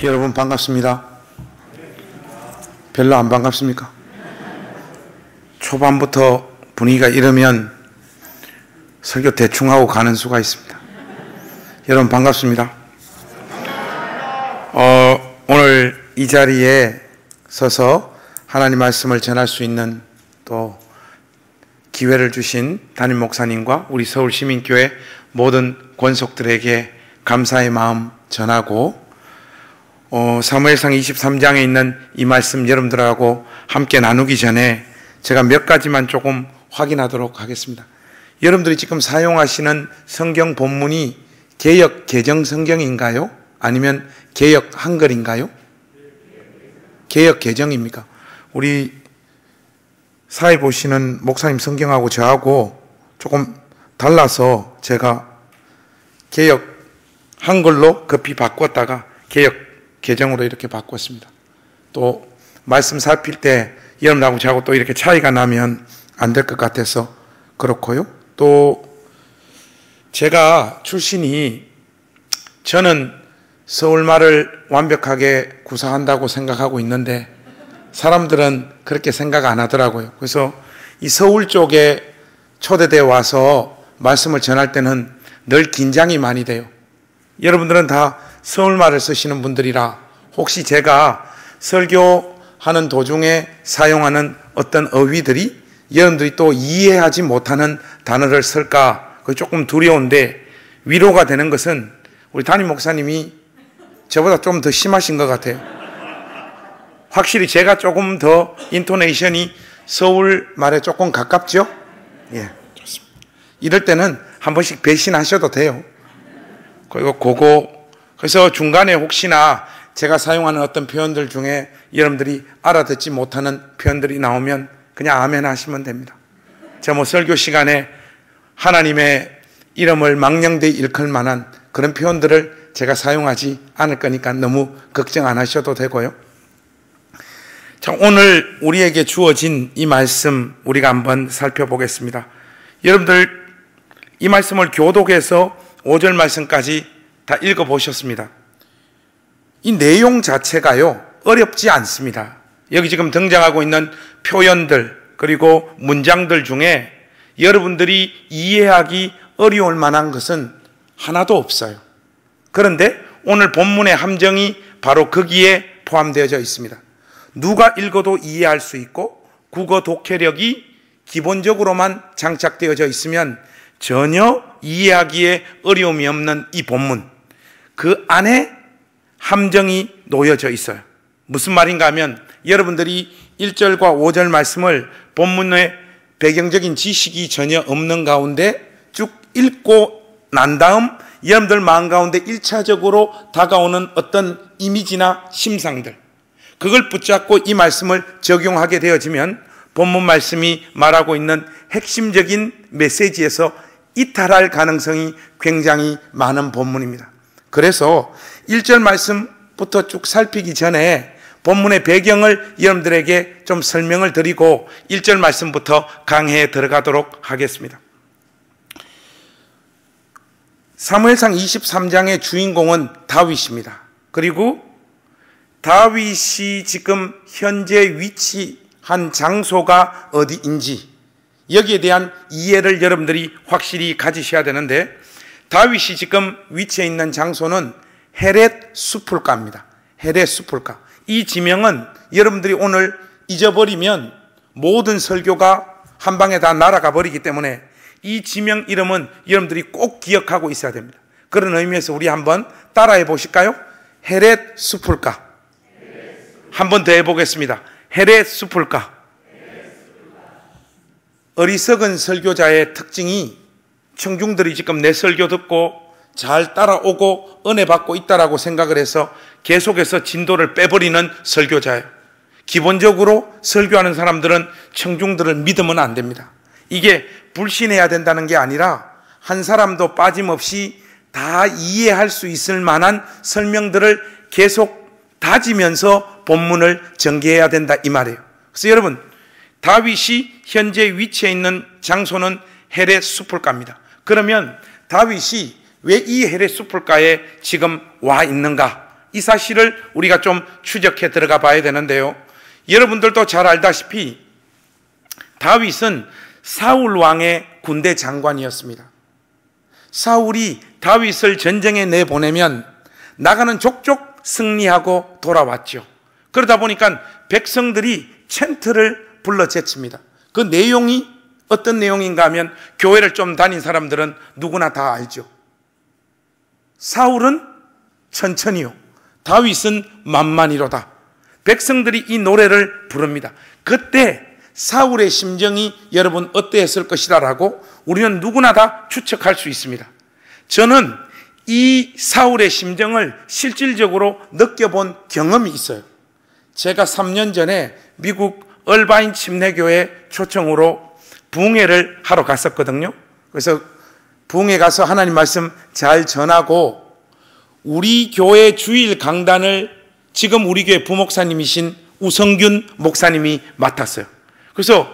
여러분 반갑습니다. 별로 안 반갑습니까? 초반부터 분위기가 이러면 설교 대충 하고 가는 수가 있습니다. 여러분 반갑습니다. 오늘 이 자리에 서서 하나님 말씀을 전할 수 있는 또 기회를 주신 담임 목사님과 우리 서울시민교회 모든 권속들에게 감사의 마음 전하고, 사무엘상 23장에 있는 이 말씀 여러분들하고 함께 나누기 전에 제가 몇 가지만 조금 확인하도록 하겠습니다. 여러분들이 지금 사용하시는 성경 본문이 개역 개정 성경인가요? 아니면 개역 한글인가요? 개역 개정입니까? 우리 사회 보시는 목사님 성경하고 저하고 조금 달라서 제가 개역 한글로 급히 바꿨다가 개역 개정으로 이렇게 바꿨습니다. 또 말씀 살필 때 여러분하고 저하고 또 이렇게 차이가 나면 안 될 것 같아서 그렇고요. 또 제가 출신이, 저는 서울말을 완벽하게 구사한다고 생각하고 있는데 사람들은 그렇게 생각 안 하더라고요. 그래서 이 서울 쪽에 초대되어 와서 말씀을 전할 때는 늘 긴장이 많이 돼요. 여러분들은 다 서울말을 쓰시는 분들이라 혹시 제가 설교하는 도중에 사용하는 어떤 어휘들이 여러분들이 또 이해하지 못하는 단어를 쓸까 그게 조금 두려운데, 위로가 되는 것은 우리 담임 목사님이 저보다 좀 더 심하신 것 같아요. 확실히 제가 조금 더 인토네이션이 서울말에 조금 가깝죠? 예, 좋습니다. 이럴 때는 한 번씩 배신하셔도 돼요. 그래서 중간에 혹시나 제가 사용하는 어떤 표현들 중에 여러분들이 알아듣지 못하는 표현들이 나오면 그냥 아멘 하시면 됩니다. 제가 설교 시간에 하나님의 이름을 망령되이 일컬 만한 그런 표현들을 제가 사용하지 않을 거니까 너무 걱정 안 하셔도 되고요. 자, 오늘 우리에게 주어진 이 말씀 우리가 한번 살펴보겠습니다. 여러분들 이 말씀을 교독해서 5절 말씀까지 다 읽어보셨습니다. 이 내용 자체가요 어렵지 않습니다. 여기 지금 등장하고 있는 표현들 그리고 문장들 중에 여러분들이 이해하기 어려울 만한 것은 하나도 없어요. 그런데 오늘 본문의 함정이 바로 거기에 포함되어져 있습니다. 누가 읽어도 이해할 수 있고 국어 독해력이 기본적으로만 장착되어져 있으면 전혀 이해하기에 어려움이 없는 이 본문, 그 안에 함정이 놓여져 있어요. 무슨 말인가 하면 여러분들이 1절과 5절 말씀을 본문의 배경적인 지식이 전혀 없는 가운데 쭉 읽고 난 다음 여러분들 마음 가운데 1차적으로 다가오는 어떤 이미지나 심상들, 그걸 붙잡고 이 말씀을 적용하게 되어지면 본문 말씀이 말하고 있는 핵심적인 메시지에서 이탈할 가능성이 굉장히 많은 본문입니다. 그래서 1절 말씀부터 쭉 살피기 전에 본문의 배경을 여러분들에게 좀 설명을 드리고 1절 말씀부터 강해에 들어가도록 하겠습니다. 사무엘상 23장의 주인공은 다윗입니다. 그리고 다윗이 지금 현재 위치한 장소가 어디인지 여기에 대한 이해를 여러분들이 확실히 가지셔야 되는데, 다윗이 지금 위치해 있는 장소는 헤렛 수풀가입니다. 헤렛 수풀가. 이 지명은 여러분들이 오늘 잊어버리면 모든 설교가 한 방에 다 날아가 버리기 때문에 이 지명 이름은 여러분들이 꼭 기억하고 있어야 됩니다. 그런 의미에서 우리 한번 따라해 보실까요? 헤렛 수풀가. 한 번 더 해보겠습니다. 헤렛 수풀가. 어리석은 설교자의 특징이 청중들이 지금 내 설교 듣고 잘 따라오고 은혜 받고 있다라고 생각을 해서 계속해서 진도를 빼버리는 설교자예요. 기본적으로 설교하는 사람들은 청중들을 믿으면 안 됩니다. 이게 불신해야 된다는 게 아니라 한 사람도 빠짐없이 다 이해할 수 있을 만한 설명들을 계속 다지면서 본문을 전개해야 된다 이 말이에요. 그래서 여러분, 다윗이 현재 위치해 있는 장소는 헤렛 수풀가입니다. 그러면 다윗이 왜 이 헤렛 수풀가에 지금 와 있는가? 이 사실을 우리가 좀 추적해 들어가 봐야 되는데요. 여러분들도 잘 알다시피 다윗은 사울 왕의 군대 장관이었습니다. 사울이 다윗을 전쟁에 내보내면 나가는 족족 승리하고 돌아왔죠. 그러다 보니까 백성들이 챈트를 불러 제칩니다. 그 내용이 어떤 내용인가 하면 교회를 좀 다닌 사람들은 누구나 다 알죠. 사울은 천천히요, 다윗은 만만히로다. 백성들이 이 노래를 부릅니다. 그때 사울의 심정이 여러분 어떠했을 것이라고 우리는 누구나 다 추측할 수 있습니다. 저는 이 사울의 심정을 실질적으로 느껴본 경험이 있어요. 제가 3년 전에 미국 얼바인 침례교회 초청으로 부흥회를 하러 갔었거든요. 그래서 부흥회 가서 하나님 말씀 잘 전하고 우리 교회 주일 강단을 지금 우리 교회 부목사님이신 우성균 목사님이 맡았어요. 그래서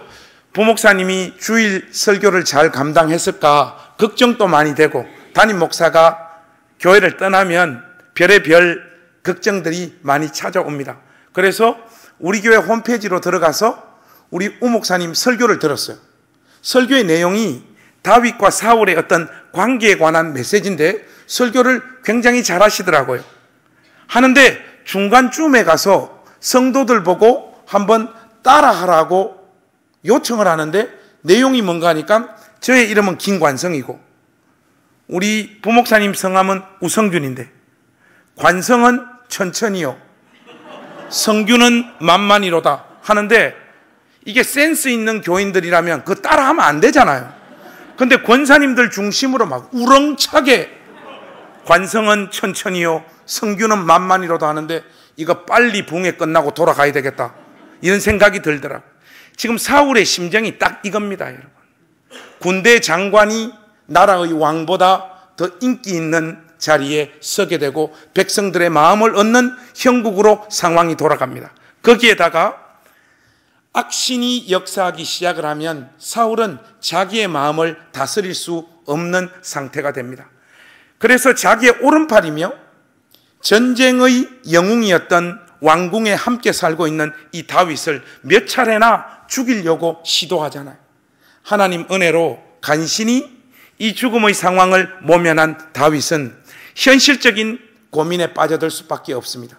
부목사님이 주일 설교를 잘 감당했을까 걱정도 많이 되고, 담임 목사가 교회를 떠나면 별의별 걱정들이 많이 찾아옵니다. 그래서 우리 교회 홈페이지로 들어가서 우리 우 목사님 설교를 들었어요. 설교의 내용이 다윗과 사울의 어떤 관계에 관한 메시지인데 설교를 굉장히 잘 하시더라고요. 하는데 중간쯤에 가서 성도들 보고 한번 따라하라고 요청을 하는데 내용이 뭔가 하니까 저의 이름은 김관성이고 우리 부목사님 성함은 우성균인데 관성은 천천히요, 성균은 만만히로다 하는데 이게 센스 있는 교인들이라면 그거 따라하면 안 되잖아요. 근데 권사님들 중심으로 막 우렁차게 관성은 천천히요, 성균은 만만히로다 하는데 이거 빨리 부흥회 끝나고 돌아가야 되겠다 이런 생각이 들더라고요. 지금 사울의 심정이 딱 이겁니다, 여러분. 군대 장관이 나라의 왕보다 더 인기 있는 자리에 서게 되고 백성들의 마음을 얻는 형국으로 상황이 돌아갑니다. 거기에다가 악신이 역사하기 시작을 하면 사울은 자기의 마음을 다스릴 수 없는 상태가 됩니다. 그래서 자기의 오른팔이며 전쟁의 영웅이었던 왕궁에 함께 살고 있는 이 다윗을 몇 차례나 죽이려고 시도하잖아요. 하나님 은혜로 간신히 이 죽음의 상황을 모면한 다윗은 현실적인 고민에 빠져들 수밖에 없습니다.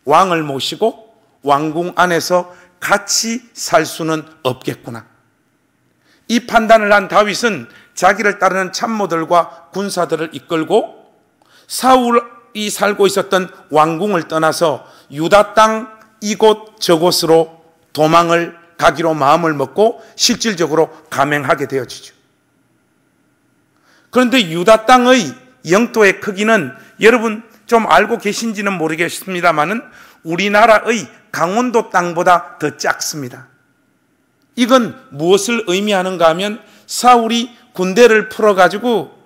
왕을 모시고 왕궁 안에서 같이 살 수는 없겠구나. 이 판단을 한 다윗은 자기를 따르는 참모들과 군사들을 이끌고 사울이 살고 있었던 왕궁을 떠나서 유다 땅 이곳 저곳으로 도망을 가기로 마음을 먹고 실질적으로 감행하게 되어지죠. 그런데 유다 땅의 영토의 크기는 여러분 좀 알고 계신지는 모르겠습니다만은 우리나라의 강원도 땅보다 더 작습니다. 이건 무엇을 의미하는가 하면 사울이 군대를 풀어가지고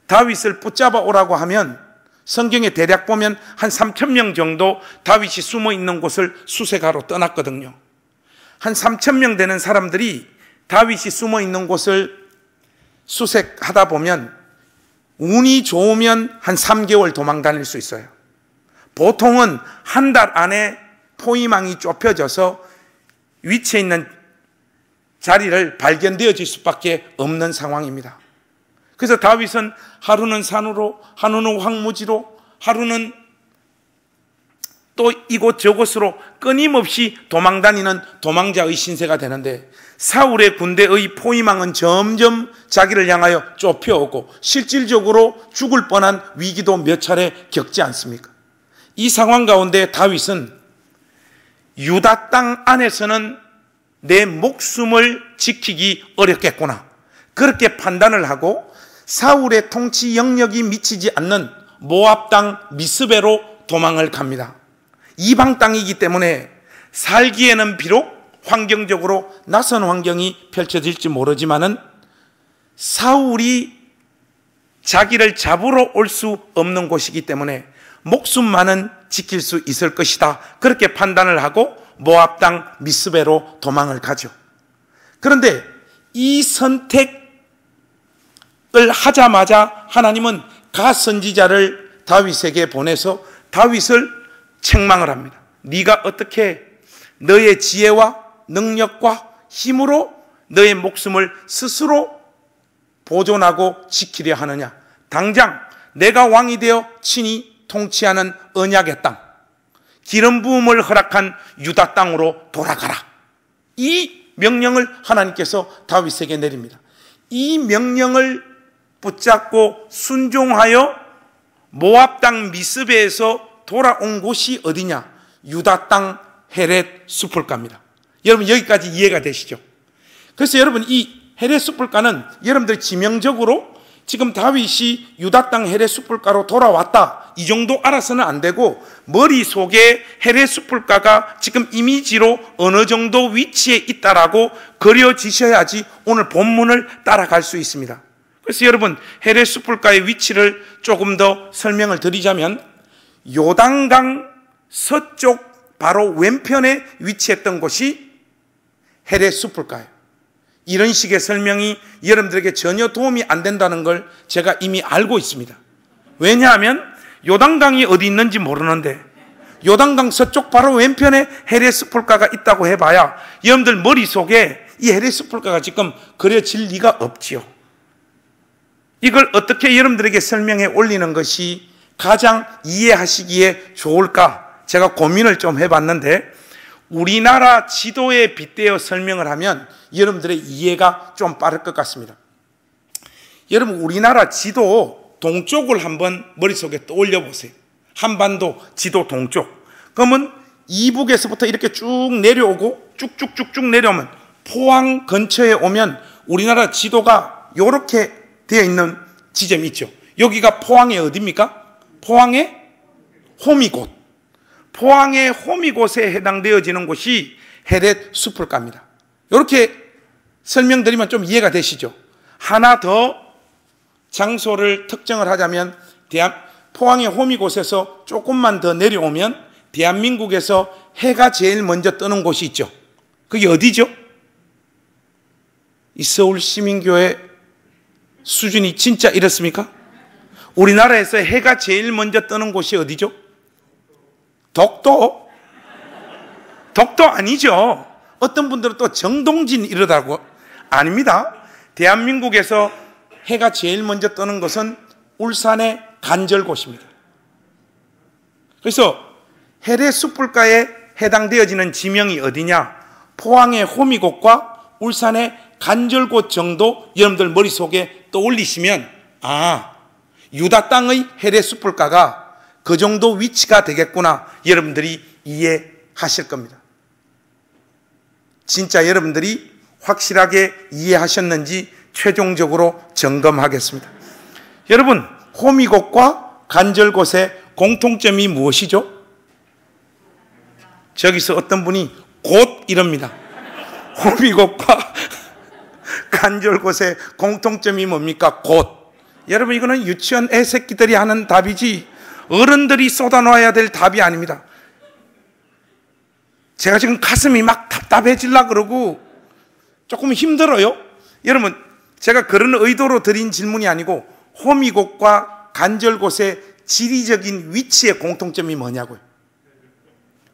다윗을 붙잡아 오라고 하면 성경에 대략 보면 한 3,000명 정도 다윗이 숨어 있는 곳을 수색하러 떠났거든요. 한 3,000명 되는 사람들이 다윗이 숨어 있는 곳을 수색하다 보면 운이 좋으면 한 3개월 도망 다닐 수 있어요. 보통은 한 달 안에 포위망이 좁혀져서 위치에 있는 자리를 발견되어질 수밖에 없는 상황입니다. 그래서 다윗은 하루는 산으로, 하루는 황무지로, 하루는 또 이곳 저곳으로 끊임없이 도망다니는 도망자의 신세가 되는데 사울의 군대의 포위망은 점점 자기를 향하여 좁혀오고 실질적으로 죽을 뻔한 위기도 몇 차례 겪지 않습니까? 이 상황 가운데 다윗은 유다 땅 안에서는 내 목숨을 지키기 어렵겠구나, 그렇게 판단을 하고 사울의 통치 영역이 미치지 않는 모압 땅 미스베로 도망을 갑니다. 이방 땅이기 때문에 살기에는 비록 환경적으로 낯선 환경이 펼쳐질지 모르지만은 사울이 자기를 잡으러 올 수 없는 곳이기 때문에 목숨만은 지킬 수 있을 것이다, 그렇게 판단을 하고 모압 땅 미스베로 도망을 가죠. 그런데 이 선택을 하자마자 하나님은 갓 선지자를 다윗에게 보내서 다윗을 책망을 합니다. 네가 어떻게 너의 지혜와 능력과 힘으로 너의 목숨을 스스로 보존하고 지키려 하느냐? 당장 내가 왕이 되어 친히 통치하는 언약의 땅, 기름 부음을 허락한 유다 땅으로 돌아가라. 이 명령을 하나님께서 다윗에게 내립니다. 이 명령을 붙잡고 순종하여 모압 땅 미스베에서 돌아온 곳이 어디냐? 유다 땅 헤렛 수풀가입니다. 여러분 여기까지 이해가 되시죠? 그래서 여러분 이 헤렛 수풀가는 여러분들이 지명적으로 지금 다윗이 유다 땅 헤렛 수풀가로 돌아왔다 이 정도 알아서는 안 되고, 머릿속에 헤렛 수풀가가 지금 이미지로 어느 정도 위치에 있다라고 그려지셔야지 오늘 본문을 따라갈 수 있습니다. 그래서 여러분 헤렛 수풀가의 위치를 조금 더 설명을 드리자면, 요단강 서쪽 바로 왼편에 위치했던 곳이 헤렛 수풀가예요. 이런 식의 설명이 여러분들에게 전혀 도움이 안 된다는 걸 제가 이미 알고 있습니다. 왜냐하면 요단강이 어디 있는지 모르는데 요단강 서쪽 바로 왼편에 헤렛 수풀가가 있다고 해봐야 여러분들 머릿속에 이 헤렛 수풀가가 지금 그려질 리가 없지요. 이걸 어떻게 여러분들에게 설명해 올리는 것이 가장 이해하시기에 좋을까 제가 고민을 좀 해봤는데, 우리나라 지도에 빗대어 설명을 하면 여러분들의 이해가 좀 빠를 것 같습니다. 여러분 우리나라 지도 동쪽을 한번 머릿속에 떠올려 보세요. 한반도 지도 동쪽. 그러면 이북에서부터 이렇게 쭉 내려오고 쭉쭉쭉쭉 내려오면 포항 근처에 오면 우리나라 지도가 이렇게 되어 있는 지점이 있죠. 여기가 포항의 어디입니까? 포항의 호미곶. 포항의 호미곶에 해당되어지는 곳이 헤렛 수풀가입니다. 이렇게 설명드리면 좀 이해가 되시죠? 하나 더 장소를 특정을 하자면 포항의 호미곶에서 조금만 더 내려오면 대한민국에서 해가 제일 먼저 뜨는 곳이 있죠. 그게 어디죠? 이 서울시민교회 수준이 진짜 이렇습니까? 우리나라에서 해가 제일 먼저 뜨는 곳이 어디죠? 독도? 독도 아니죠. 어떤 분들은 또 정동진 이러다고. 아닙니다. 대한민국에서 해가 제일 먼저 뜨는 것은 울산의 간절곶입니다. 그래서 헤렛 수풀가에 해당되어지는 지명이 어디냐? 포항의 호미곶과 울산의 간절곶 정도 여러분들 머릿속에 떠올리시면, 아, 유다 땅의 헤렛 수풀가가 그 정도 위치가 되겠구나 여러분들이 이해하실 겁니다. 진짜 여러분들이 확실하게 이해하셨는지 최종적으로 점검하겠습니다. 여러분 호미곶과 간절곶의 공통점이 무엇이죠? 저기서 어떤 분이 곶 이럽니다. 호미곶과 간절곶의 공통점이 뭡니까? 곶. 여러분 이거는 유치원 애새끼들이 하는 답이지 어른들이 쏟아놓아야 될 답이 아닙니다. 제가 지금 가슴이 막 답답해지려고 그러고 조금 힘들어요. 여러분 제가 그런 의도로 드린 질문이 아니고 호미곶과 간절곶의 지리적인 위치의 공통점이 뭐냐고요.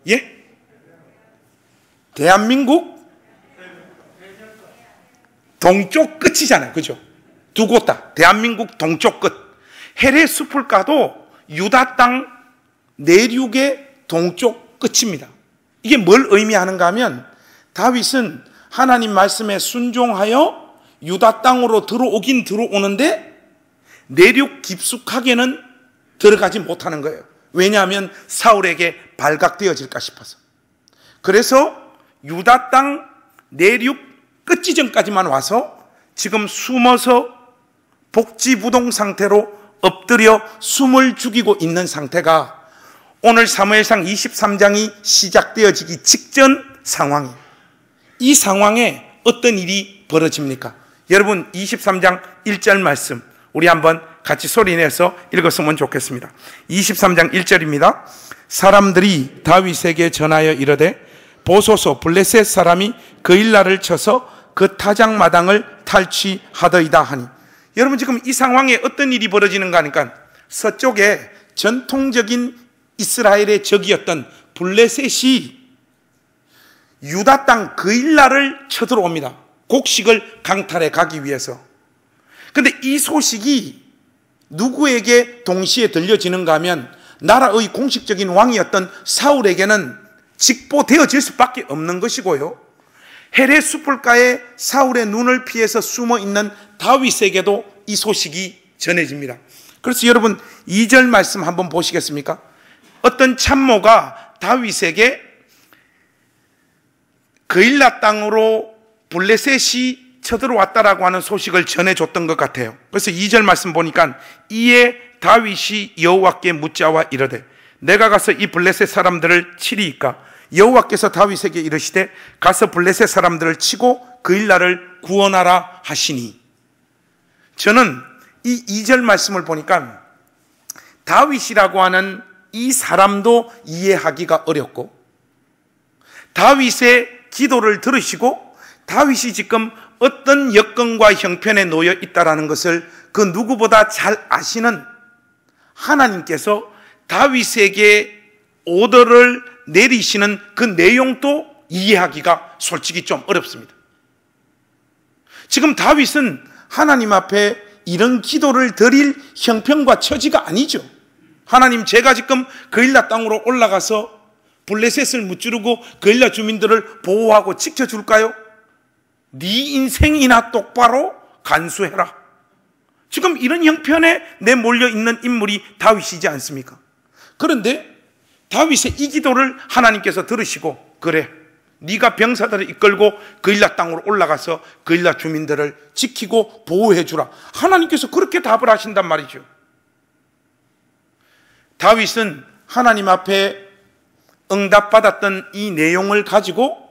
예? 대한민국 동쪽 끝이잖아요. 그죠? 두 곳 다 대한민국 동쪽 끝. 헤렛 수풀가도 유다 땅 내륙의 동쪽 끝입니다. 이게 뭘 의미하는가 하면 다윗은 하나님 말씀에 순종하여 유다 땅으로 들어오긴 들어오는데 내륙 깊숙하게는 들어가지 못하는 거예요. 왜냐하면 사울에게 발각되어질까 싶어서. 그래서 유다 땅 내륙 끝지점까지만 와서 지금 숨어서 복지부동 상태로 엎드려 숨을 죽이고 있는 상태가 오늘 사무엘상 23장이 시작되어지기 직전 상황이에요. 이 상황에 어떤 일이 벌어집니까? 여러분 23장 1절 말씀 우리 한번 같이 소리내서 읽었으면 좋겠습니다. 23장 1절입니다. 사람들이 다윗에게 전하여 이르되 보소서 블레셋 사람이 그 일날을 쳐서 그 타작마당을 탈취하더이다 하니. 여러분 지금 이 상황에 어떤 일이 벌어지는가 하니까 서쪽에 전통적인 이스라엘의 적이었던 블레셋이 유다 땅 그일라를 쳐들어옵니다. 곡식을 강탈해 가기 위해서. 그런데 이 소식이 누구에게 동시에 들려지는가 하면 나라의 공식적인 왕이었던 사울에게는 직보되어질 수밖에 없는 것이고요, 헤레 숯불가에 사울의 눈을 피해서 숨어있는 다윗에게도 이 소식이 전해집니다. 그래서 여러분 2절 말씀 한번 보시겠습니까? 어떤 참모가 다윗에게 그일라 땅으로 블레셋이 쳐들어왔다라고 하는 소식을 전해줬던 것 같아요. 그래서 2절 말씀 보니까 이에 다윗이 여호와께 묻자와 이르되 내가 가서 이 블레셋 사람들을 치리이까? 여호와께서 다윗에게 이르시되 가서 블레셋 사람들을 치고 그일라를 구원하라 하시니. 저는 이 2절 말씀을 보니까 다윗이라고 하는 이 사람도 이해하기가 어렵고, 다윗의 기도를 들으시고 다윗이 지금 어떤 여건과 형편에 놓여 있다는 것을 그 누구보다 잘 아시는 하나님께서 다윗에게 오더를 내리시는 그 내용도 이해하기가 솔직히 좀 어렵습니다. 지금 다윗은 하나님 앞에 이런 기도를 드릴 형편과 처지가 아니죠. 하나님, 제가 지금 그일라 땅으로 올라가서 블레셋을 무찌르고 그일라 주민들을 보호하고 지켜줄까요? 네 인생이나 똑바로 간수해라. 지금 이런 형편에 내몰려 있는 인물이 다윗이지 않습니까? 그런데 다윗의 이 기도를 하나님께서 들으시고, 그래, 네가 병사들을 이끌고 그일라 땅으로 올라가서 그일라 주민들을 지키고 보호해주라. 하나님께서 그렇게 답을 하신단 말이죠. 다윗은 하나님 앞에 응답받았던 이 내용을 가지고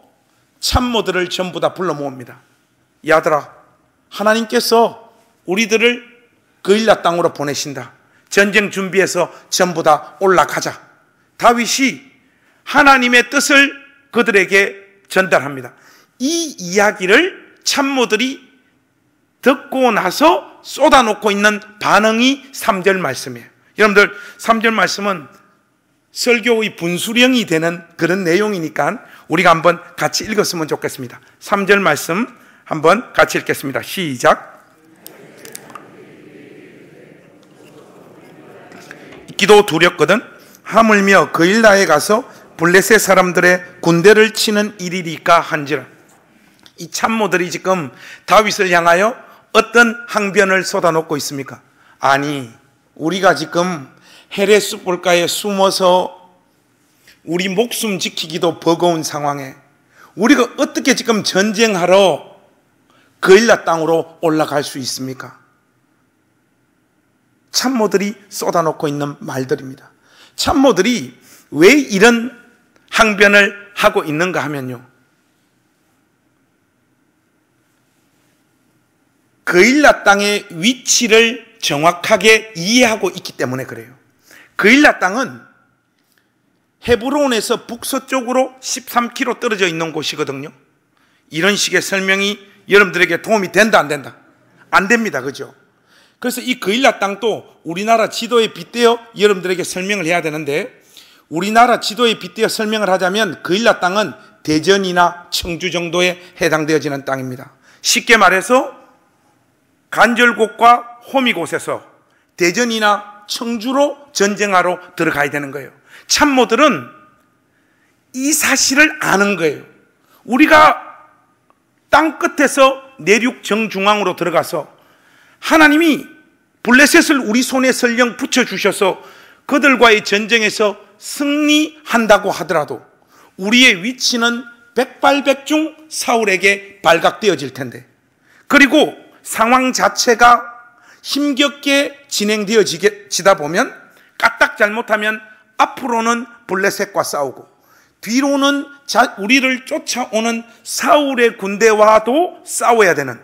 참모들을 전부 다 불러 모읍니다. 야들아, 하나님께서 우리들을 그일라 땅으로 보내신다. 전쟁 준비해서 전부 다 올라가자. 다윗이 하나님의 뜻을 그들에게 전달합니다. 이 이야기를 참모들이 듣고 나서 쏟아놓고 있는 반응이 3절 말씀이에요. 여러분들, 3절 말씀은 설교의 분수령이 되는 그런 내용이니까 우리가 한번 같이 읽었으면 좋겠습니다. 3절 말씀 한번 같이 읽겠습니다. 시작. 기도 두렵거든 하물며 그일라에 가서 블레셋 사람들의 군대를 치는 일이리까 한지라. 이 참모들이 지금 다윗을 향하여 어떤 항변을 쏟아놓고 있습니까? 아니, 우리가 지금 헤레 숯불가에 숨어서 우리 목숨 지키기도 버거운 상황에 우리가 어떻게 지금 전쟁하러 그일라 땅으로 올라갈 수 있습니까? 참모들이 쏟아놓고 있는 말들입니다. 참모들이 왜 이런 항변을 하고 있는가 하면요, 그일라 땅의 위치를 정확하게 이해하고 있기 때문에 그래요. 그일라 땅은 헤브론에서 북서쪽으로 13km 떨어져 있는 곳이거든요. 이런 식의 설명이 여러분들에게 도움이 된다, 안 된다? 안 됩니다. 그죠? 그래서 이 그일라 땅도 우리나라 지도에 빗대어 여러분들에게 설명을 해야 되는데, 우리나라 지도에 빗대어 설명을 하자면 그일라 땅은 대전이나 청주 정도에 해당되어지는 땅입니다. 쉽게 말해서 간절곶과 호미곶에서 대전이나 청주로 전쟁하러 들어가야 되는 거예요. 참모들은 이 사실을 아는 거예요. 우리가 땅 끝에서 내륙 정중앙으로 들어가서 하나님이 블레셋을 우리 손에 설령 붙여주셔서 그들과의 전쟁에서 승리한다고 하더라도 우리의 위치는 백발백중 사울에게 발각되어질 텐데, 그리고 상황 자체가 힘겹게 진행되어지다 보면 까딱 잘못하면 앞으로는 블레셋과 싸우고 뒤로는 우리를 쫓아오는 사울의 군대와도 싸워야 되는,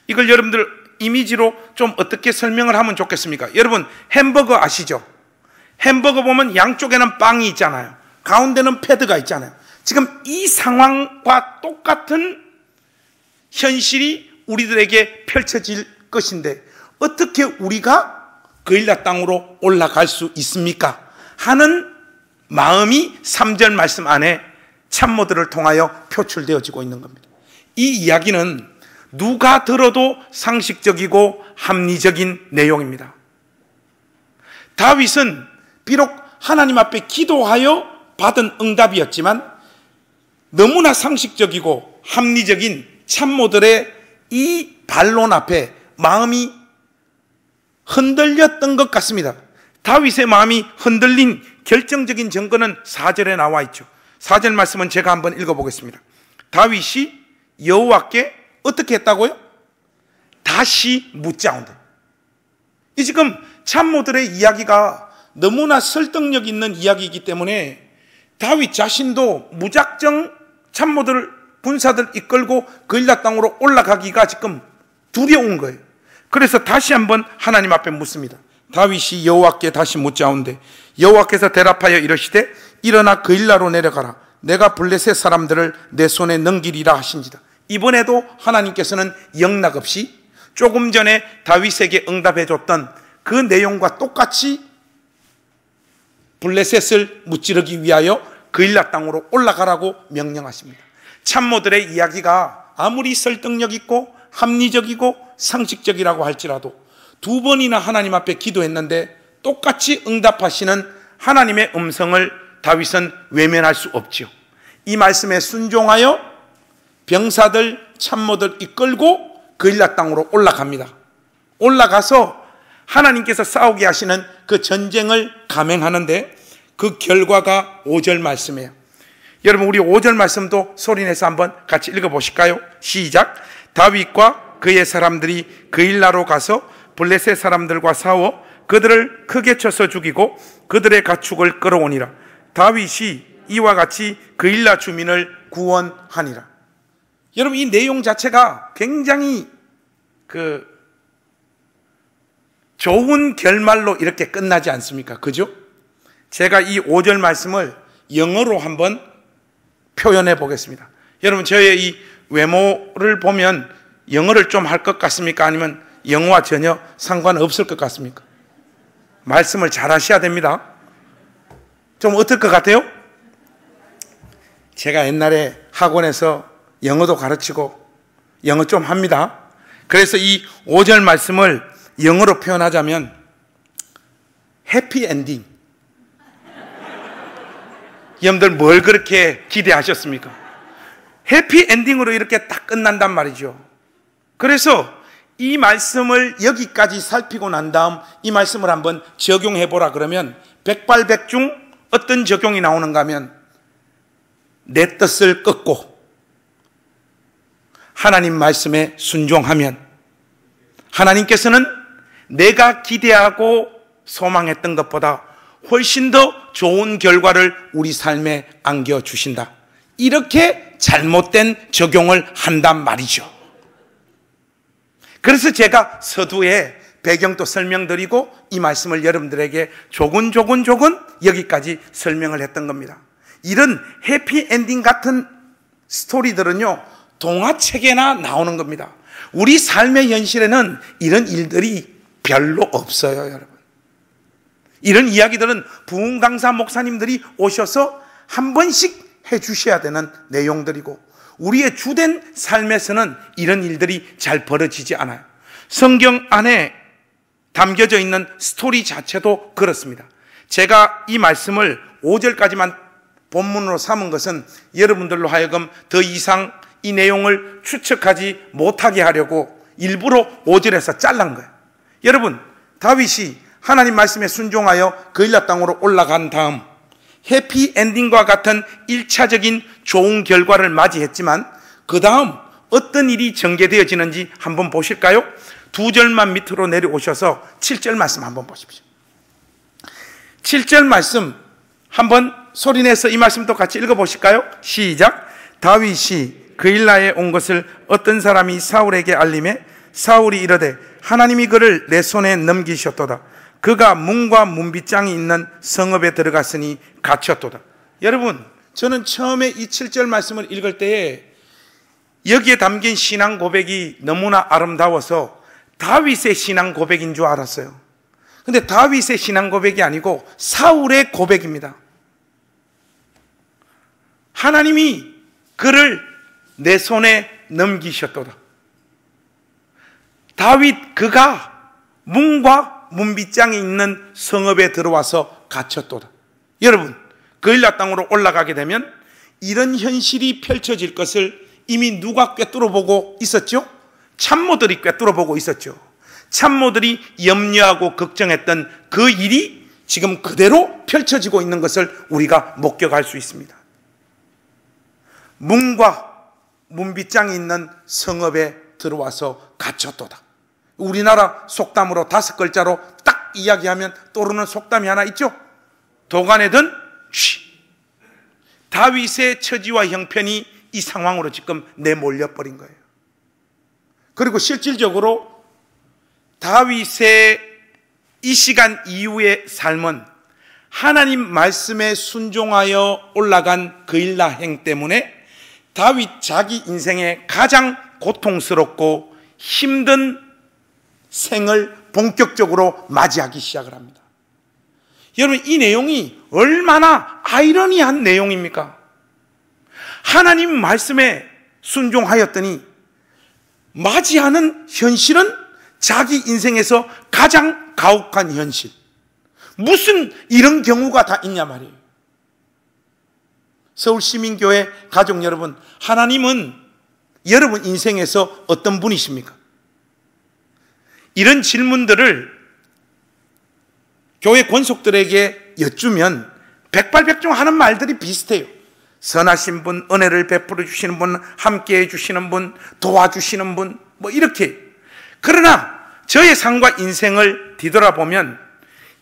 이걸 여러분들 이미지로 좀 어떻게 설명을 하면 좋겠습니까? 여러분, 햄버거 아시죠? 햄버거 보면 양쪽에는 빵이 있잖아요. 가운데는 패드가 있잖아요. 지금 이 상황과 똑같은 현실이 우리들에게 펼쳐질 것인데 어떻게 우리가 그일라 땅으로 올라갈 수 있습니까? 하는 마음이 3절 말씀 안에 참모들을 통하여 표출되어지고 있는 겁니다. 이 이야기는 누가 들어도 상식적이고 합리적인 내용입니다. 다윗은 비록 하나님 앞에 기도하여 받은 응답이었지만 너무나 상식적이고 합리적인 참모들의 이 반론 앞에 마음이 흔들렸던 것 같습니다. 다윗의 마음이 흔들린 결정적인 증거는 4절에 나와 있죠. 4절 말씀은 제가 한번 읽어보겠습니다. 다윗이 여호와께 어떻게 했다고요? 다시 묻자온대. 이 지금 참모들의 이야기가 너무나 설득력 있는 이야기이기 때문에 다윗 자신도 무작정 참모들, 군사들 이끌고 그일라 땅으로 올라가기가 지금 두려운 거예요. 그래서 다시 한번 하나님 앞에 묻습니다. 다윗이 여호와께 다시 묻자온대. 여호와께서 대답하여 이르시되 일어나 그일라로 내려가라. 내가 블레셋 사람들을 내 손에 넘기리라 하신지다. 이번에도 하나님께서는 영락없이 조금 전에 다윗에게 응답해 줬던 그 내용과 똑같이 블레셋을 무찌르기 위하여 그일라 땅으로 올라가라고 명령하십니다. 참모들의 이야기가 아무리 설득력 있고 합리적이고 상식적이라고 할지라도 두 번이나 하나님 앞에 기도했는데 똑같이 응답하시는 하나님의 음성을 다윗은 외면할 수 없지요. 이 말씀에 순종하여 병사들, 참모들 이끌고 그일라 땅으로 올라갑니다. 올라가서 하나님께서 싸우게 하시는 그 전쟁을 감행하는데 그 결과가 5절 말씀이에요. 여러분, 우리 5절 말씀도 소리내서 한번 같이 읽어보실까요? 시작. 다윗과 그의 사람들이 그일라로 가서 블레셋 사람들과 싸워 그들을 크게 쳐서 죽이고 그들의 가축을 끌어오니라. 다윗이 이와 같이 그일라 주민을 구원하니라. 여러분, 이 내용 자체가 굉장히 좋은 결말로 이렇게 끝나지 않습니까? 그죠? 제가 이 5절 말씀을 영어로 한번 표현해 보겠습니다. 여러분, 저의 이 외모를 보면 영어를 좀 할 것 같습니까? 아니면 영어와 전혀 상관없을 것 같습니까? 말씀을 잘 하셔야 됩니다. 좀 어떨 것 같아요? 제가 옛날에 학원에서 영어도 가르치고 영어 좀 합니다. 그래서 이 5절 말씀을 영어로 표현하자면 해피 엔딩. 여러분들 뭘 그렇게 기대하셨습니까? 해피 엔딩으로 이렇게 딱 끝난단 말이죠. 그래서 이 말씀을 여기까지 살피고 난 다음 이 말씀을 한번 적용해 보라 그러면 백발백중 어떤 적용이 나오는가 하면 내 뜻을 꺾고 하나님 말씀에 순종하면 하나님께서는 내가 기대하고 소망했던 것보다 훨씬 더 좋은 결과를 우리 삶에 안겨주신다. 이렇게 잘못된 적용을 한단 말이죠. 그래서 제가 서두에 배경도 설명드리고 이 말씀을 여러분들에게 조근조근 여기까지 설명을 했던 겁니다. 이런 해피엔딩 같은 스토리들은요, 동화책에나 나오는 겁니다. 우리 삶의 현실에는 이런 일들이 별로 없어요, 여러분. 이런 이야기들은 부흥 강사 목사님들이 오셔서 한 번씩 해주셔야 되는 내용들이고 우리의 주된 삶에서는 이런 일들이 잘 벌어지지 않아요. 성경 안에 담겨져 있는 스토리 자체도 그렇습니다. 제가 이 말씀을 5절까지만 본문으로 삼은 것은 여러분들로 하여금 더 이상 이 내용을 추측하지 못하게 하려고 일부러 5절에서 잘란 거예요. 여러분, 다윗이 하나님 말씀에 순종하여 그일라 땅으로 올라간 다음 해피엔딩과 같은 1차적인 좋은 결과를 맞이했지만 그 다음 어떤 일이 전개되어지는지 한번 보실까요? 2절만 밑으로 내려오셔서 7절 말씀 한번 보십시오. 7절 말씀 한번 소리내서 이 말씀도 같이 읽어보실까요? 시작. 다윗이 그일라에 온 것을 어떤 사람이 사울에게 알림해 사울이 이르되 하나님이 그를 내 손에 넘기셨도다. 그가 문과 문빗장이 있는 성읍에 들어갔으니 갇혔도다. 여러분, 저는 처음에 이 7절 말씀을 읽을 때에 여기에 담긴 신앙 고백이 너무나 아름다워서 다윗의 신앙 고백인 줄 알았어요. 근데 다윗의 신앙 고백이 아니고 사울의 고백입니다. 하나님이 그를 내 손에 넘기셨도다. 다윗 그가 문과 문빗장에 있는 성읍에 들어와서 갇혔도다. 여러분, 그일라 땅으로 올라가게 되면 이런 현실이 펼쳐질 것을 이미 누가 꿰뚫어 보고 있었죠? 참모들이 꿰뚫어 보고 있었죠. 참모들이 염려하고 걱정했던 그 일이 지금 그대로 펼쳐지고 있는 것을 우리가 목격할 수 있습니다. 문과 문빗장이 있는 성읍에 들어와서 갇혔도다. 우리나라 속담으로 5글자로 딱 이야기하면 떠오르는 속담이 하나 있죠. 도간에 든 쥐. 다윗의 처지와 형편이 이 상황으로 지금 내몰려 버린 거예요. 그리고 실질적으로 다윗의 이 시간 이후의 삶은 하나님 말씀에 순종하여 올라간 그일라 행 때문에 다윗 자기 인생의 가장 고통스럽고 힘든 생을 본격적으로 맞이하기 시작을 합니다. 여러분, 이 내용이 얼마나 아이러니한 내용입니까? 하나님 말씀에 순종하였더니 맞이하는 현실은 자기 인생에서 가장 가혹한 현실. 무슨 이런 경우가 다 있냐 말이에요. 서울시민교회 가족 여러분, 하나님은 여러분 인생에서 어떤 분이십니까? 이런 질문들을 교회 권속들에게 여쭈면 백발백중 하는 말들이 비슷해요. 선하신 분, 은혜를 베풀어 주시는 분, 함께해 주시는 분, 도와주시는 분, 뭐 이렇게. 그러나 저의 삶과 인생을 뒤돌아보면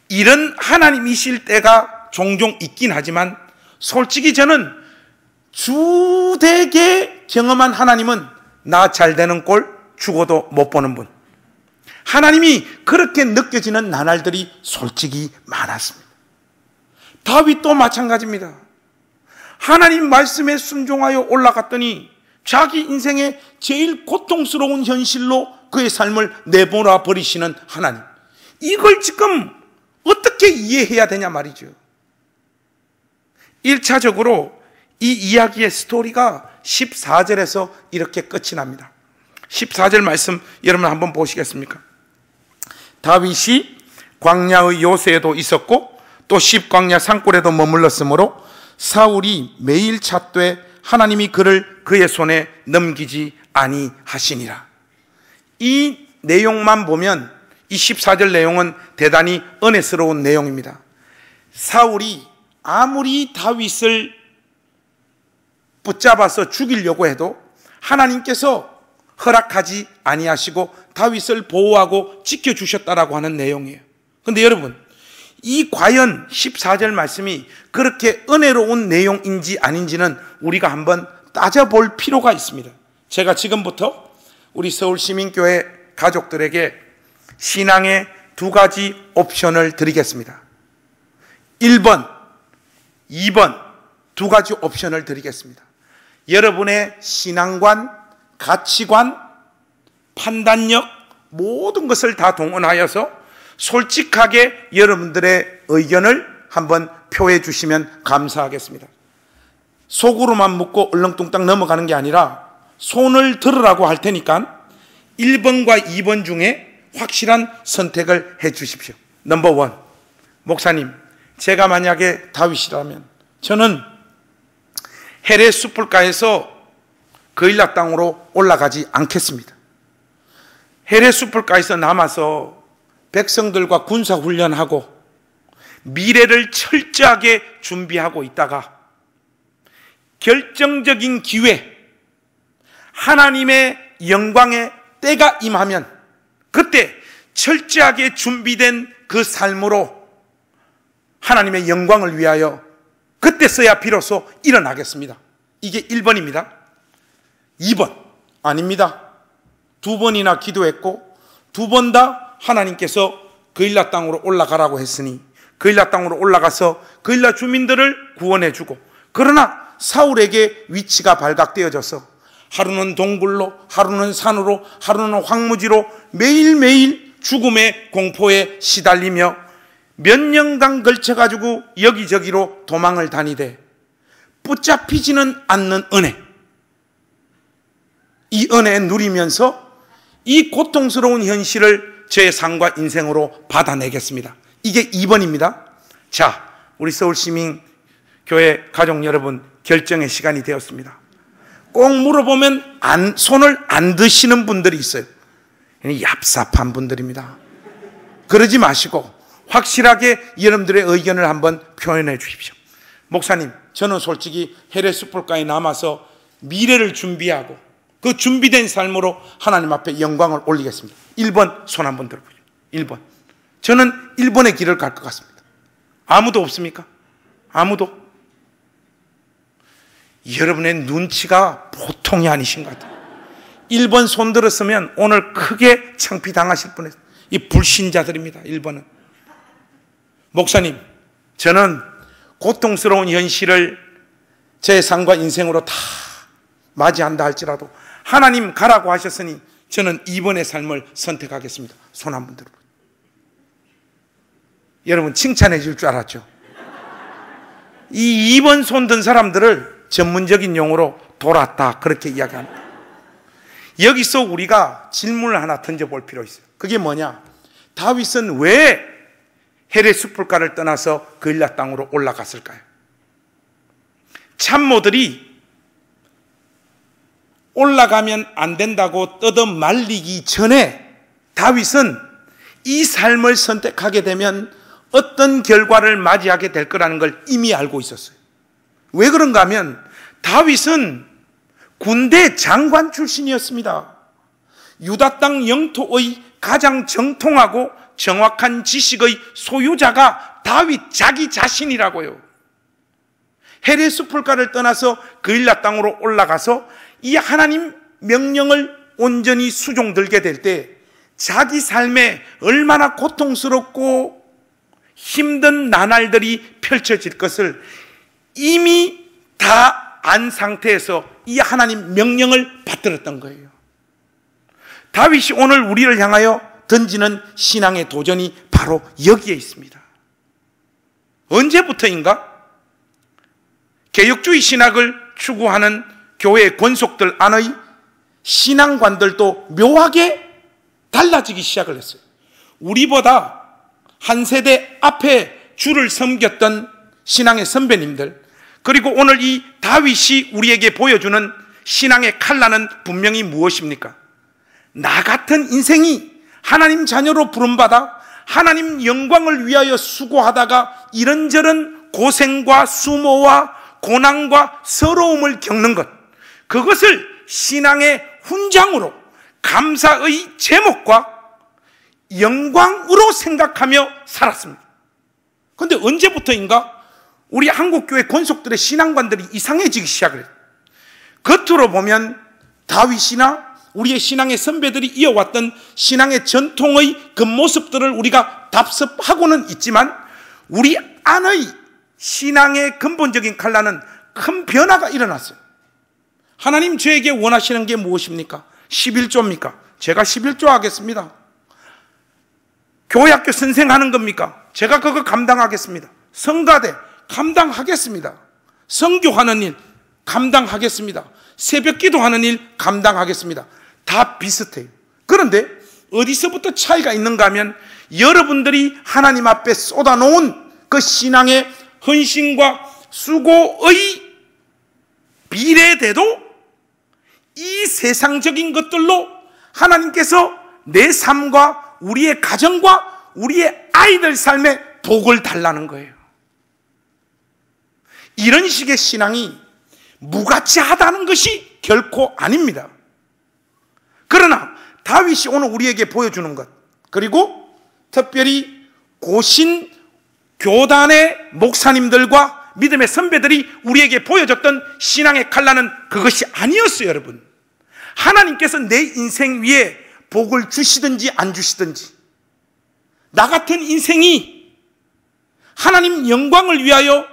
이런 하나님이실 때가 종종 있긴 하지만 솔직히 저는 주되게 경험한 하나님은 나 잘 되는 꼴 죽어도 못 보는 분. 하나님이 그렇게 느껴지는 나날들이 솔직히 많았습니다. 다윗도 마찬가지입니다. 하나님 말씀에 순종하여 올라갔더니 자기 인생의 제일 고통스러운 현실로 그의 삶을 내보내 버리시는 하나님. 이걸 지금 어떻게 이해해야 되냐 말이죠. 1차적으로 이 이야기의 스토리가 14절에서 이렇게 끝이 납니다. 14절 말씀 여러분 한번 보시겠습니까? 다윗이 광야의 요새에도 있었고 또 십광야 산골에도 머물렀으므로 사울이 매일 찾되 하나님이 그를 그의 손에 넘기지 아니하시니라. 이 내용만 보면 이 14절 내용은 대단히 은혜스러운 내용입니다. 사울이 아무리 다윗을 붙잡아서 죽이려고 해도 하나님께서 허락하지 아니하시고 다윗을 보호하고 지켜주셨다라고 하는 내용이에요. 그런데 여러분, 이 과연 14절 말씀이 그렇게 은혜로운 내용인지 아닌지는 우리가 한번 따져볼 필요가 있습니다. 제가 지금부터 우리 서울시민교회 가족들에게 신앙의 2가지 옵션을 드리겠습니다. 1번, 2번 2가지 옵션을 드리겠습니다. 여러분의 신앙관, 가치관, 판단력 모든 것을 다 동원하여서 솔직하게 여러분들의 의견을 한번 표해 주시면 감사하겠습니다. 속으로만 묻고 얼렁뚱땅 넘어가는 게 아니라 손을 들으라고 할 테니까 1번과 2번 중에 확실한 선택을 해 주십시오. 넘버 1, 목사님, 제가 만약에 다윗이라면 저는 헤레 숲불가에서 그일라 땅으로 올라가지 않겠습니다. 헤레 숲불가에서 남아서 백성들과 군사훈련하고 미래를 철저하게 준비하고 있다가 결정적인 기회, 하나님의 영광의 때가 임하면 그때 철저하게 준비된 그 삶으로 하나님의 영광을 위하여 그때서야 비로소 일어나겠습니다. 이게 1번입니다. 2번, 아닙니다. 2번이나 기도했고 2번 다 하나님께서 그일라 땅으로 올라가라고 했으니 그일라 땅으로 올라가서 그일라 주민들을 구원해주고, 그러나 사울에게 위치가 발각되어져서 하루는 동굴로, 하루는 산으로, 하루는 황무지로 매일매일 죽음의 공포에 시달리며 몇 년간 걸쳐가지고 여기저기로 도망을 다니되 붙잡히지는 않는 은혜, 이 은혜에 누리면서 이 고통스러운 현실을 저의 삶과 인생으로 받아내겠습니다. 이게 2번입니다. 자, 우리 서울시민교회 가족 여러분, 결정의 시간이 되었습니다. 꼭 물어보면 손을 안 드시는 분들이 있어요. 얍삽한 분들입니다. 그러지 마시고 확실하게 여러분들의 의견을 한번 표현해 주십시오. 목사님, 저는 솔직히 헤레스풀가에 남아서 미래를 준비하고 그 준비된 삶으로 하나님 앞에 영광을 올리겠습니다. 1번 손 한번 들어보세요. 1번. 저는 1번의 길을 갈 것 같습니다. 아무도 없습니까? 아무도? 여러분의 눈치가 보통이 아니신 것 같아요. 1번 손 들었으면 오늘 크게 창피당하실 뻔했어요. 이 불신자들입니다. 1번은. 목사님, 저는 고통스러운 현실을 제 삶과 인생으로 다 맞이한다 할지라도 하나님 가라고 하셨으니 저는 2번의 삶을 선택하겠습니다. 손 한번 들어보세요. 여러분 칭찬해 줄 줄 알았죠? 이 2번 손 든 사람들을 전문적인 용어로 돌았다 그렇게 이야기합니다. 여기서 우리가 질문을 하나 던져볼 필요 있어요. 그게 뭐냐? 다윗은 왜 헤레스풀가를 떠나서 그일라 땅으로 올라갔을까요? 참모들이 올라가면 안 된다고 뜯어 말리기 전에 다윗은 이 삶을 선택하게 되면 어떤 결과를 맞이하게 될 거라는 걸 이미 알고 있었어요. 왜 그런가 하면 다윗은 군대 장관 출신이었습니다. 유다 땅 영토의 가장 정통하고 정확한 지식의 소유자가 다윗 자기 자신이라고요. 헤레스풀가를 떠나서 그일라 땅으로 올라가서 이 하나님 명령을 온전히 수종들게 될 때 자기 삶에 얼마나 고통스럽고 힘든 나날들이 펼쳐질 것을 이미 다 안 상태에서 이 하나님 명령을 받들었던 거예요. 다윗이 오늘 우리를 향하여 던지는 신앙의 도전이 바로 여기에 있습니다. 언제부터인가? 개혁주의 신학을 추구하는 교회 권속들 안의 신앙관들도 묘하게 달라지기 시작을 했어요. 우리보다 한 세대 앞에 주를 섬겼던 신앙의 선배님들, 그리고 오늘 이 다윗이 우리에게 보여주는 신앙의 칼라는 분명히 무엇입니까? 나 같은 인생이 하나님 자녀로 부름받아 하나님 영광을 위하여 수고하다가 이런저런 고생과 수모와 고난과 서러움을 겪는 것, 그것을 신앙의 훈장으로 감사의 제목과 영광으로 생각하며 살았습니다. 그런데 언제부터인가 우리 한국교회 권속들의 신앙관들이 이상해지기 시작을 해요. 겉으로 보면 다윗이나 우리의 신앙의 선배들이 이어왔던 신앙의 전통의 그 모습들을 우리가 답습하고는 있지만 우리 안의 신앙의 근본적인 칼라는 큰 변화가 일어났어요. 하나님 저에게 원하시는 게 무엇입니까? 11조입니까? 제가 11조 하겠습니다. 교회학교 선생하는 겁니까? 제가 그거 감당하겠습니다. 성가대 감당하겠습니다. 선교하는 일 감당하겠습니다. 새벽 기도하는 일 감당하겠습니다. 다 비슷해요. 그런데 어디서부터 차이가 있는가 하면 여러분들이 하나님 앞에 쏟아놓은 그 신앙의 헌신과 수고의 비례대도 이 세상적인 것들로 하나님께서 내 삶과 우리의 가정과 우리의 아이들 삶에 복을 달라는 거예요. 이런 식의 신앙이 무가치하다는 것이 결코 아닙니다. 그러나 다윗이 오늘 우리에게 보여주는 것, 그리고 특별히 고신 교단의 목사님들과 믿음의 선배들이 우리에게 보여줬던 신앙의 칼라는 그것이 아니었어요. 여러분, 하나님께서 내 인생 위에 복을 주시든지 안 주시든지 나 같은 인생이 하나님 영광을 위하여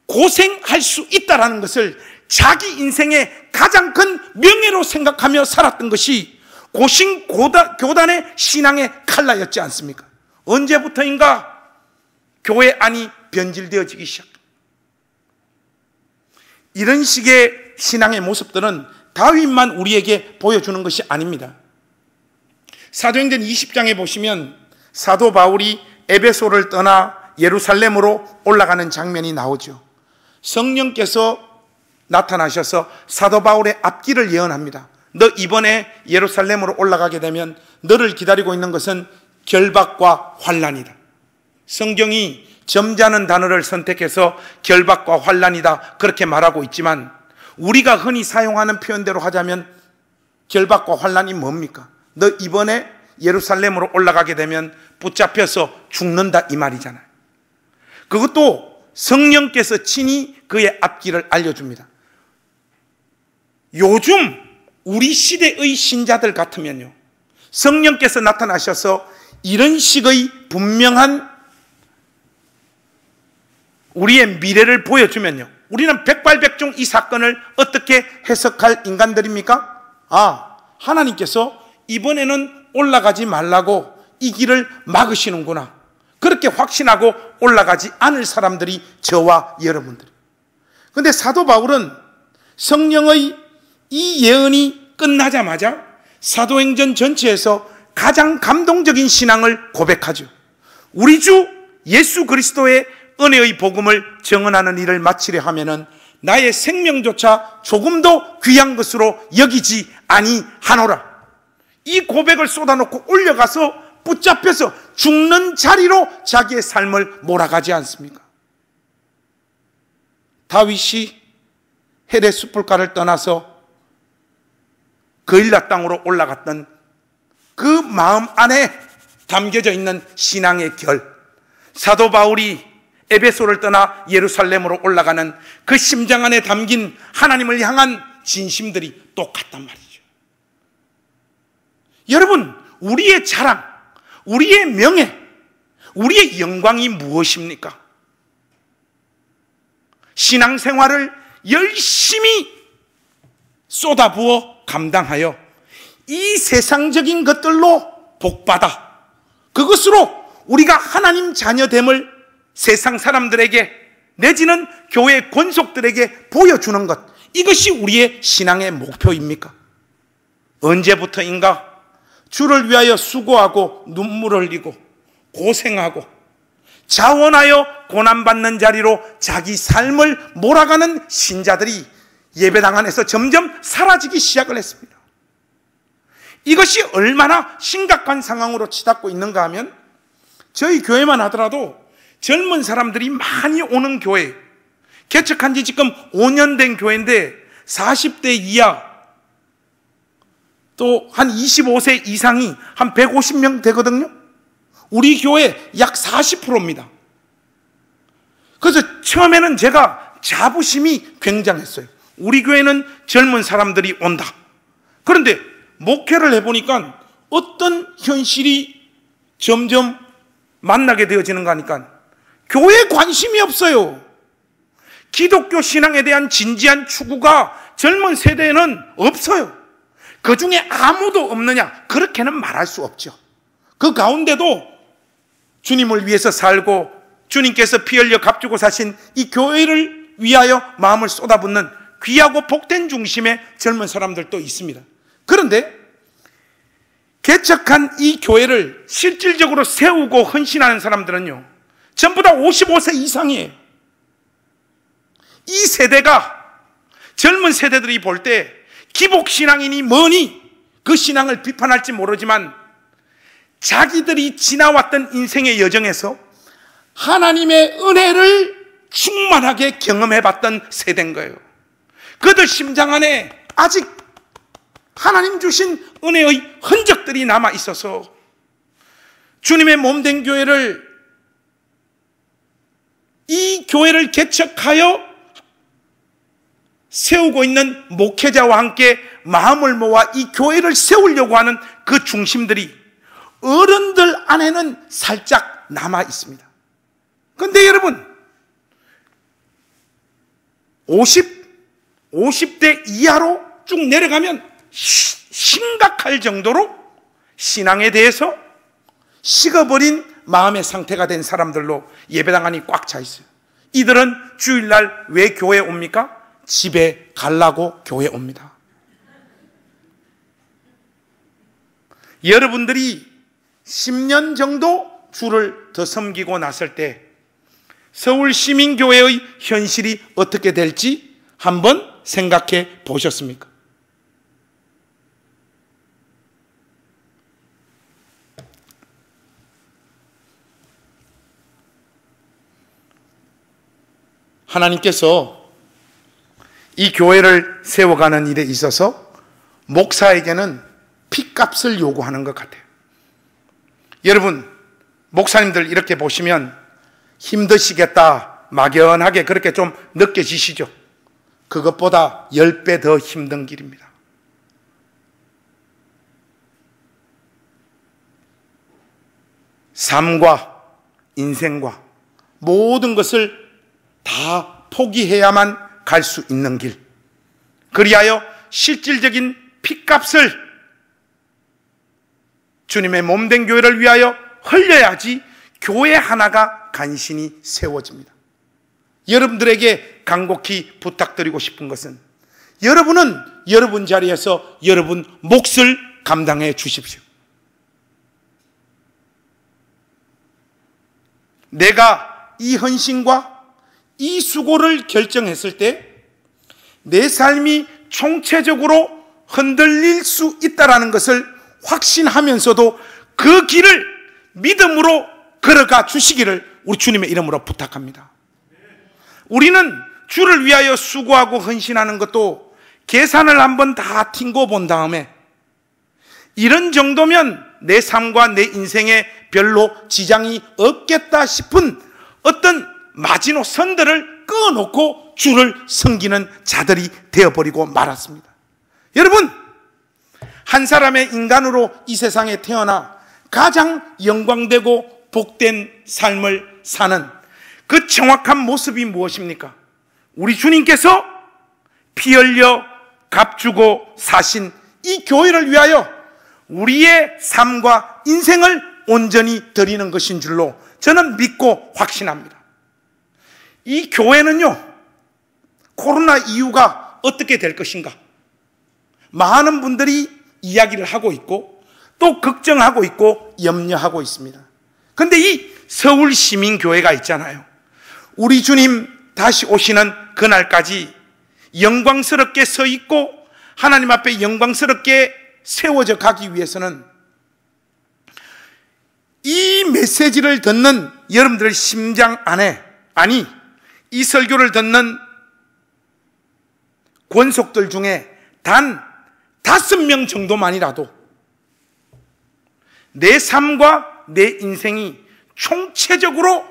고생할 수 있다는 것을 자기 인생의 가장 큰 명예로 생각하며 살았던 것이 고신 교단의 신앙의 칼라였지 않습니까? 언제부터인가 교회 안이 변질되어지기 시작합니다. 이런 식의 신앙의 모습들은 다윗만 우리에게 보여주는 것이 아닙니다. 사도행전 20장에 보시면 사도 바울이 에베소를 떠나 예루살렘으로 올라가는 장면이 나오죠. 성령께서 나타나셔서 사도 바울의 앞길을 예언합니다. 너 이번에 예루살렘으로 올라가게 되면 너를 기다리고 있는 것은 결박과 환난이다. 성경이 점잖은 단어를 선택해서 결박과 환난이다 그렇게 말하고 있지만, 우리가 흔히 사용하는 표현대로 하자면 결박과 환난이 뭡니까? 너 이번에 예루살렘으로 올라가게 되면 붙잡혀서 죽는다 이 말이잖아요. 그것도 성령께서 친히 그의 앞길을 알려줍니다. 요즘 우리 시대의 신자들 같으면요, 성령께서 나타나셔서 이런 식의 분명한 우리의 미래를 보여주면요, 우리는 백발백중 이 사건을 어떻게 해석할 인간들입니까? 하나님께서 이번에는 올라가지 말라고 이 길을 막으시는구나, 그렇게 확신하고 올라가지 않을 사람들이 저와 여러분들. 그런데 사도 바울은 성령의 이 예언이 끝나자마자 사도행전 전체에서 가장 감동적인 신앙을 고백하죠. 우리 주 예수 그리스도의 은혜의 복음을 증언하는 일을 마치려 하면은 나의 생명조차 조금도 귀한 것으로 여기지 아니하노라. 이 고백을 쏟아놓고 올려가서 붙잡혀서 죽는 자리로 자기의 삶을 몰아가지 않습니까? 다윗이 헤레 숯불가를 떠나서 그일라 땅으로 올라갔던 그 마음 안에 담겨져 있는 신앙의 결, 사도 바울이 에베소를 떠나 예루살렘으로 올라가는 그 심장 안에 담긴 하나님을 향한 진심들이 똑같단 말이죠. 여러분, 우리의 자랑, 우리의 명예, 우리의 영광이 무엇입니까? 신앙생활을 열심히 쏟아부어 감당하여 이 세상적인 것들로 복받아 그것으로 우리가 하나님 자녀됨을 세상 사람들에게 내지는 교회 권속들에게 보여주는 것, 이것이 우리의 신앙의 목표입니까? 언제부터인가 주를 위하여 수고하고 눈물을 흘리고 고생하고 자원하여 고난받는 자리로 자기 삶을 몰아가는 신자들이 예배당 안에서 점점 사라지기 시작을 했습니다. 이것이 얼마나 심각한 상황으로 치닫고 있는가 하면, 저희 교회만 하더라도 젊은 사람들이 많이 오는 교회, 개척한 지 지금 5년 된 교회인데 40대 이하 또 한 25세 이상이 한 150명 되거든요. 우리 교회 약 40%입니다. 그래서 처음에는 제가 자부심이 굉장했어요. 우리 교회는 젊은 사람들이 온다. 그런데 목회를 해보니까 어떤 현실이 점점 만나게 되어지는가 하니까 교회에 관심이 없어요. 기독교 신앙에 대한 진지한 추구가 젊은 세대에는 없어요. 그 중에 아무도 없느냐? 그렇게는 말할 수 없죠. 그 가운데도 주님을 위해서 살고 주님께서 피 흘려 값주고 사신 이 교회를 위하여 마음을 쏟아붓는 귀하고 복된 중심의 젊은 사람들도 있습니다. 그런데 개척한 이 교회를 실질적으로 세우고 헌신하는 사람들은요, 전부 다 55세 이상이에요. 이 세대가, 젊은 세대들이 볼 때 기복신앙이니 뭐니 그 신앙을 비판할지 모르지만 자기들이 지나왔던 인생의 여정에서 하나님의 은혜를 충만하게 경험해봤던 세대인 거예요. 그들 심장 안에 아직 하나님 주신 은혜의 흔적들이 남아 있어서 주님의 몸된 교회를, 이 교회를 개척하여 세우고 있는 목회자와 함께 마음을 모아 이 교회를 세우려고 하는 그 중심들이 어른들 안에는 살짝 남아 있습니다. 그런데 여러분, 50대 이하로 쭉 내려가면 심각할 정도로 신앙에 대해서 식어버린 마음의 상태가 된 사람들로 예배당 안이 꽉 차 있어요. 이들은 주일날 왜 교회에 옵니까? 집에 가려고 교회 옵니다. 여러분들이 10년 정도 주를 더 섬기고 났을 때 서울시민교회의 현실이 어떻게 될지 한번 생각해 보셨습니까? 하나님께서 이 교회를 세워가는 일에 있어서 목사에게는 핏값을 요구하는 것 같아요. 여러분, 목사님들 이렇게 보시면 힘드시겠다, 막연하게 그렇게 좀 느껴지시죠? 그것보다 10배 더 힘든 길입니다. 삶과 인생과 모든 것을 다 포기해야만 갈 수 있는 길, 그리하여 실질적인 핏값을 주님의 몸된 교회를 위하여 흘려야지 교회 하나가 간신히 세워집니다. 여러분들에게 간곡히 부탁드리고 싶은 것은 여러분은 여러분 자리에서 여러분 몫을 감당해 주십시오. 내가 이 헌신과 이 수고를 결정했을 때 내 삶이 총체적으로 흔들릴 수 있다는 것을 확신하면서도 그 길을 믿음으로 걸어가 주시기를 우리 주님의 이름으로 부탁합니다. 우리는 주를 위하여 수고하고 헌신하는 것도 계산을 한번 다 튕고 본 다음에 이런 정도면 내 삶과 내 인생에 별로 지장이 없겠다 싶은 어떤 마지노선들을 끊어놓고 주를 섬기는 자들이 되어버리고 말았습니다. 여러분, 한 사람의 인간으로 이 세상에 태어나 가장 영광되고 복된 삶을 사는 그 정확한 모습이 무엇입니까? 우리 주님께서 피 흘려 값주고 사신 이 교회를 위하여 우리의 삶과 인생을 온전히 드리는 것인 줄로 저는 믿고 확신합니다. 이 교회는요, 코로나 이후가 어떻게 될 것인가? 많은 분들이 이야기를 하고 있고 또 걱정하고 있고 염려하고 있습니다. 그런데 이 서울시민교회가 있잖아요. 우리 주님 다시 오시는 그날까지 영광스럽게 서 있고 하나님 앞에 영광스럽게 세워져 가기 위해서는 이 메시지를 듣는 여러분들의 심장 안에, 아니 이 설교를 듣는 권속들 중에 단 5명 정도만이라도 내 삶과 내 인생이 총체적으로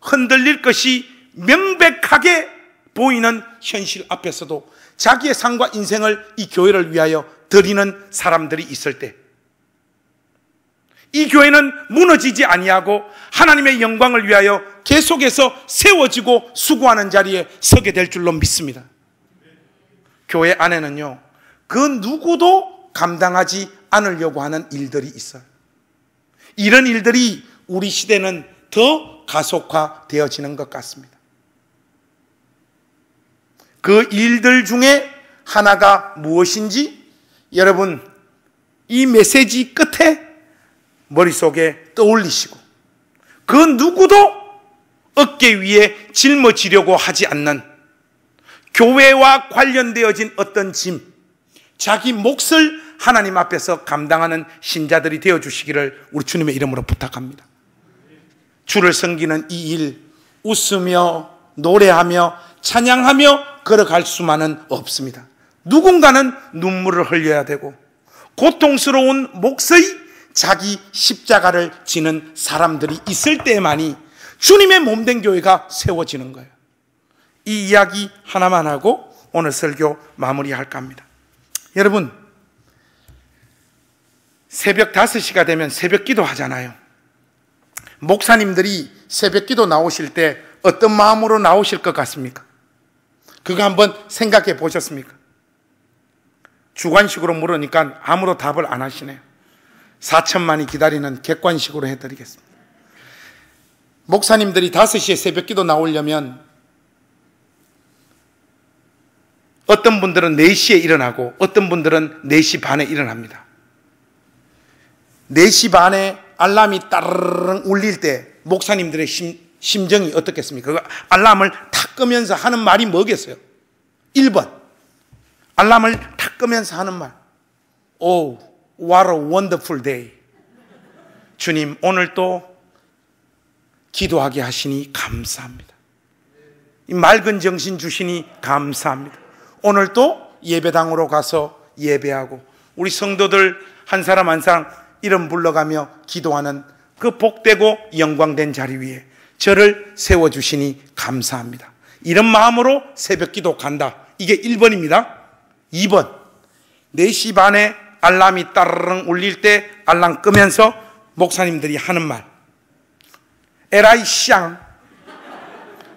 흔들릴 것이 명백하게 보이는 현실 앞에서도 자기의 삶과 인생을 이 교회를 위하여 드리는 사람들이 있을 때 이 교회는 무너지지 아니하고 하나님의 영광을 위하여 계속해서 세워지고 수고하는 자리에 서게 될 줄로 믿습니다. 교회 안에는요, 그 누구도 감당하지 않으려고 하는 일들이 있어요. 이런 일들이 우리 시대는 더 가속화되어지는 것 같습니다. 그 일들 중에 하나가 무엇인지 여러분 이 메시지 끝에 머릿속에 떠올리시고 그 누구도 어깨 위에 짊어지려고 하지 않는 교회와 관련되어진 어떤 짐, 자기 몫을 하나님 앞에서 감당하는 신자들이 되어주시기를 우리 주님의 이름으로 부탁합니다. 주를 섬기는 이 일, 웃으며 노래하며 찬양하며 걸어갈 수만은 없습니다. 누군가는 눈물을 흘려야 되고 고통스러운 몫의 자기 십자가를 지는 사람들이 있을 때만이 주님의 몸된 교회가 세워지는 거예요. 이 이야기 하나만 하고 오늘 설교 마무리할까 합니다. 여러분, 새벽 5시가 되면 새벽 기도 하잖아요. 목사님들이 새벽 기도 나오실 때 어떤 마음으로 나오실 것 같습니까? 그거 한번 생각해 보셨습니까? 주관식으로 물으니까 아무도 답을 안 하시네요. 4천만이 기다리는 객관식으로 해드리겠습니다. 목사님들이 5시에 새벽 기도 나오려면 어떤 분들은 4시에 일어나고 어떤 분들은 4시 반에 일어납니다. 4시 반에 알람이 따르릉 울릴 때 목사님들의 심정이 어떻겠습니까? 그 알람을 탁 끄면서 하는 말이 뭐겠어요? 1번, 알람을 탁 끄면서 하는 말, Oh, what a wonderful day. 주님, 오늘 또 기도하게 하시니 감사합니다. 이 맑은 정신 주시니 감사합니다. 오늘 또 예배당으로 가서 예배하고 우리 성도들 한 사람 한 사람 이름 불러가며 기도하는 그 복되고 영광된 자리 위에 저를 세워주시니 감사합니다. 이런 마음으로 새벽기도 간다. 이게 1번입니다. 2번, 4시 반에 알람이 따르릉 울릴 때 알람 끄면서 목사님들이 하는 말, 에라이 샹,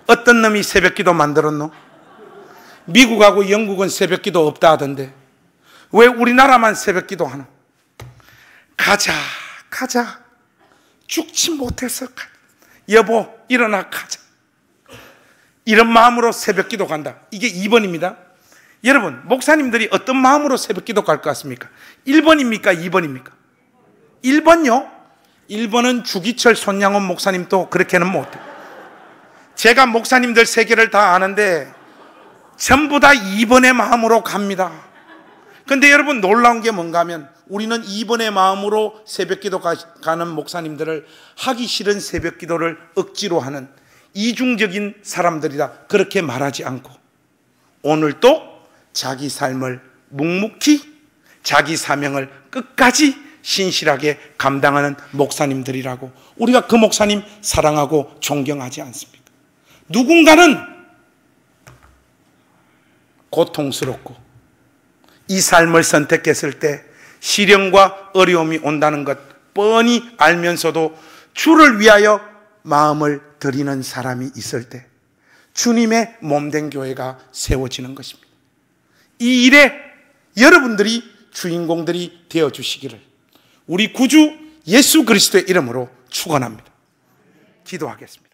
어떤 놈이 새벽기도 만들었노? 미국하고 영국은 새벽기도 없다 하던데 왜 우리나라만 새벽기도 하노? 가자 죽지 못해서 가자. 여보 일어나 가자. 이런 마음으로 새벽기도 간다. 이게 2번입니다. 여러분, 목사님들이 어떤 마음으로 새벽기도 갈 것 같습니까? 1번입니까? 2번입니까? 1번요? 1번은 주기철 손양원 목사님도 그렇게는 못해요. 제가 목사님들 세계를 다 아는데 전부 다 2번의 마음으로 갑니다. 근데 여러분, 놀라운 게 뭔가 하면 우리는 2번의 마음으로 새벽기도 가는 목사님들을 하기 싫은 새벽기도를 억지로 하는 이중적인 사람들이다, 그렇게 말하지 않고 오늘도 자기 삶을 묵묵히 자기 사명을 끝까지 신실하게 감당하는 목사님들이라고 우리가 그 목사님 사랑하고 존경하지 않습니까? 누군가는 고통스럽고 이 삶을 선택했을 때 시련과 어려움이 온다는 것 뻔히 알면서도 주를 위하여 마음을 드리는 사람이 있을 때 주님의 몸된 교회가 세워지는 것입니다. 이 일에 여러분들이 주인공들이 되어주시기를 우리 구주 예수 그리스도의 이름으로 축원합니다. 기도하겠습니다.